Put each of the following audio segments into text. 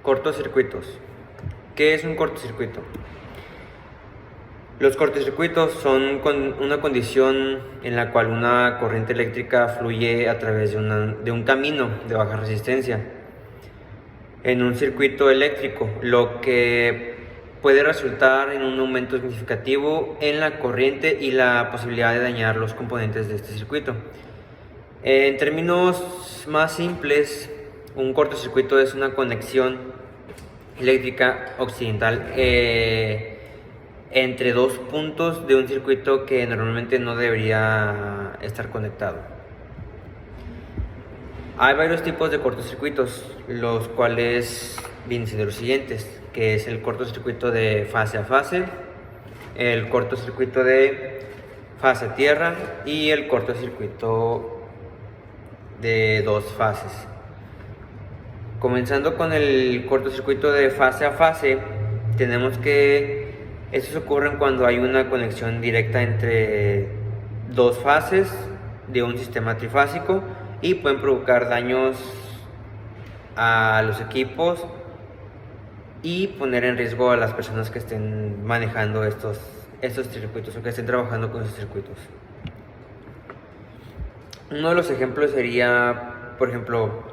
Cortocircuitos. ¿Qué es un cortocircuito? Los cortocircuitos son una condición en la cual una corriente eléctrica fluye a través de un camino de baja resistencia en un circuito eléctrico, lo que puede resultar en un aumento significativo en la corriente y la posibilidad de dañar los componentes de este circuito. En términos más simples, un cortocircuito es una conexión eléctrica occidental entre dos puntos de un circuito que normalmente no debería estar conectado. Hay varios tipos de cortocircuitos, los cuales vienen siendo los siguientes, que es el cortocircuito de fase a fase, el cortocircuito de fase a tierra y el cortocircuito de dos fases. Comenzando con el cortocircuito de fase a fase, tenemos que estos ocurren cuando hay una conexión directa entre dos fases de un sistema trifásico y pueden provocar daños a los equipos y poner en riesgo a las personas que estén manejando estos circuitos o que estén trabajando con esos circuitos. Uno de los ejemplos sería, por ejemplo,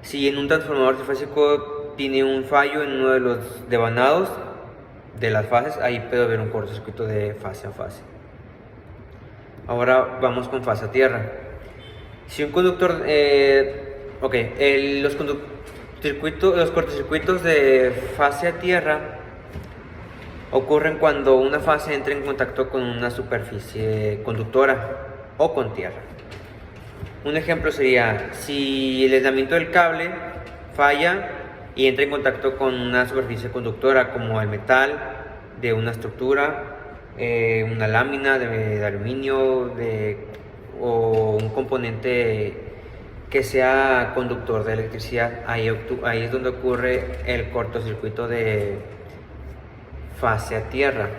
si en un transformador trifásico tiene un fallo en uno de los devanados de las fases, ahí puede haber un cortocircuito de fase a fase. Ahora vamos con fase a tierra. Si un conductor, los cortocircuitos de fase a tierra ocurren cuando una fase entra en contacto con una superficie conductora o con tierra. Un ejemplo sería si el aislamiento del cable falla y entra en contacto con una superficie conductora como el metal de una estructura, una lámina de aluminio o un componente que sea conductor de electricidad. Ahí es donde ocurre el cortocircuito de fase a tierra.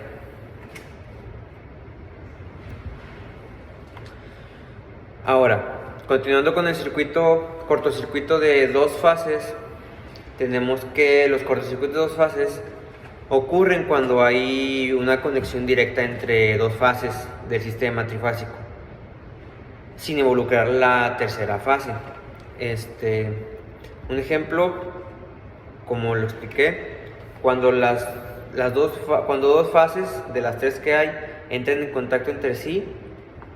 Ahora, continuando con el cortocircuito de dos fases, tenemos que los cortocircuitos de dos fases ocurren cuando hay una conexión directa entre dos fases del sistema trifásico, sin involucrar la tercera fase. Un ejemplo, como lo expliqué, cuando dos fases de las tres que hay entran en contacto entre sí,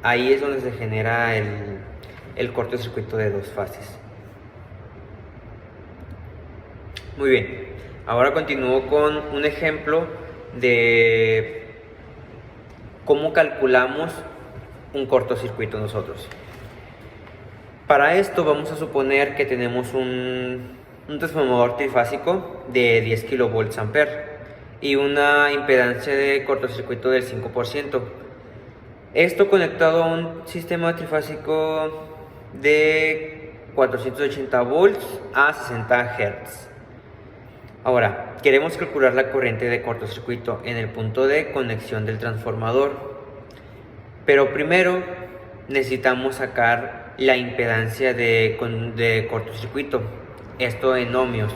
ahí es donde se genera el cortocircuito de dos fases. Muy bien, ahora continúo con un ejemplo de cómo calculamos un cortocircuito nosotros. Para esto vamos a suponer que tenemos un transformador trifásico de 10 kV y una impedancia de cortocircuito del 5%. Esto conectado a un sistema trifásico de 480 volts a 60 Hz. Ahora, queremos calcular la corriente de cortocircuito en el punto de conexión del transformador, pero primero necesitamos sacar la impedancia de cortocircuito, esto en ohmios.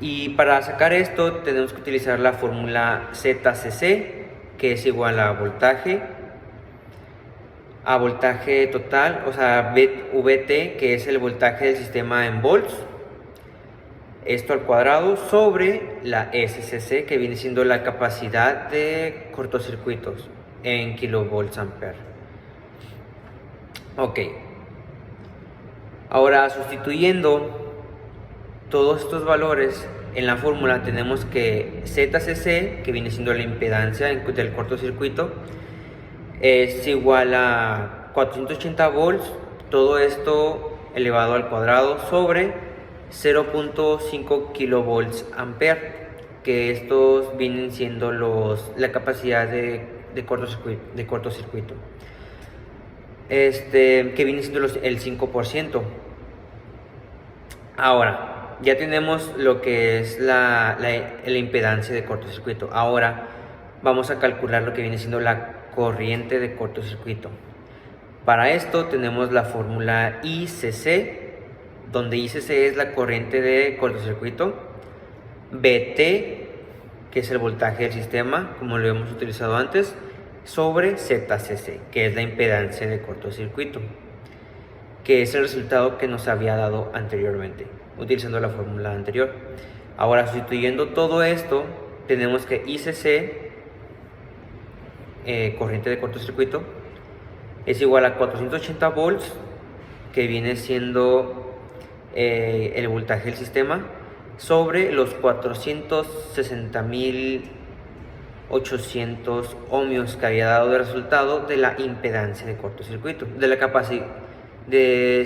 Y para sacar esto tenemos que utilizar la fórmula ZCC, que es igual a voltaje total, o sea, VT, que es el voltaje del sistema en volts, esto al cuadrado, sobre la SCC, que viene siendo la capacidad de cortocircuitos en kilovolts ampere. Ok, ahora sustituyendo todos estos valores en la fórmula, tenemos que ZCC, que viene siendo la impedancia del cortocircuito, es igual a 480 volts, todo esto elevado al cuadrado, sobre 0.5 kilovolts ampere, que estos vienen siendo la capacidad de cortocircuito, que viene siendo el 5%. Ahora, ya tenemos lo que es la impedancia de cortocircuito. Ahora vamos a calcular lo que viene siendo la corriente de cortocircuito. Para esto tenemos la fórmula ICC, donde ICC es la corriente de cortocircuito, BT, que es el voltaje del sistema, como lo hemos utilizado antes, sobre ZCC, que es la impedancia de cortocircuito, que es el resultado que nos había dado anteriormente, utilizando la fórmula anterior. Ahora, sustituyendo todo esto, tenemos que ICC, corriente de cortocircuito, es igual a 480 volts, que viene siendo el voltaje del sistema, sobre los 460.800 ohmios que había dado de resultado de la impedancia de cortocircuito, de la capacidad de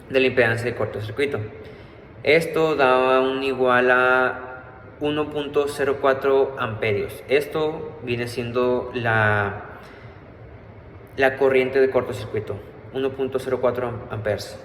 la impedancia de cortocircuito. Esto daba un igual a 1.04 amperios. Esto viene siendo la corriente de cortocircuito, 1.04 amperes.